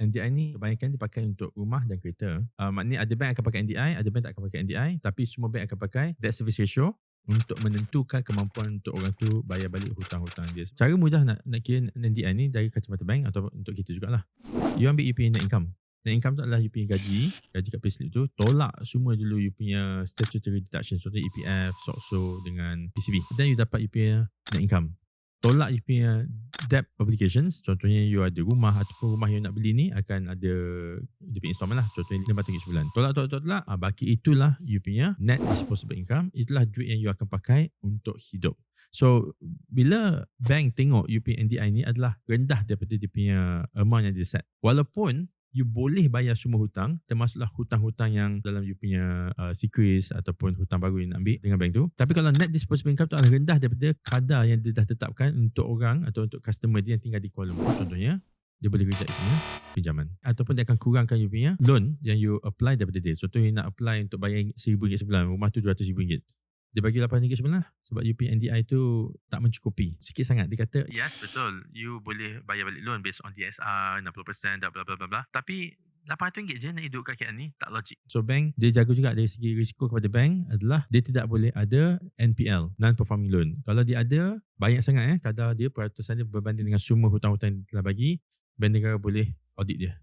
NDI ni kebanyakan dipakai untuk rumah dan kereta. Maknanya ada bank akan pakai NDI, ada bank tak akan pakai NDI, tapi semua bank akan pakai debt service ratio untuk menentukan kemampuan untuk orang tu bayar balik hutang-hutang dia. Cara mudah nak kira NDI ni dari kacamata bank atau untuk kita jugalah. You ambil you punya net income. Net income tu adalah you punya gaji kat payslip tu, tolak semua dulu you punya statutory deduction, contohnya EPF, SOCSO dengan PCB. Then you dapat you punya net income. Tolak you punya debt obligations, contohnya you ada rumah ataupun rumah yang nak beli ni akan ada dia punya installment lah, contohnya RM500 sebulan. Tolak, baki itulah you punya net disposable income, itulah duit yang you akan pakai untuk hidup. So, bila bank tengok you punya NDI ni adalah rendah daripada dia punya amount yang dia set. Walaupun you boleh bayar semua hutang, termasuklah hutang-hutang yang dalam you punya securities ataupun hutang baru yang nak ambil dengan bank tu. Tapi kalau net disposable income tu adalah rendah daripada kadar yang dia dah tetapkan untuk orang atau untuk customer dia yang tinggal di Kuala Lumpur, contohnya, dia boleh reject you punya pinjaman. Ataupun dia akan kurangkan you punya loan yang you apply daripada dia. Contohnya nak apply untuk bayar RM1,000 sebulan, rumah tu RM200,000. Dia bagi RM800 sebulan lah. Sebab you punya NDI tu tak mencukupi. Sikit sangat. Dia kata, yes betul, you boleh bayar balik loan based on DSR, 60%, bla bla bla bla. Tapi RM800 je nak hidup kat KL ni, tak logik. So bank, dia jaga juga dari segi risiko kepada bank adalah dia tidak boleh ada NPL, non-performing loan. Kalau dia ada, banyak sangat kadar dia, peratusan dia berbanding dengan semua hutang-hutang yang dia telah bagi, bank negara boleh audit dia.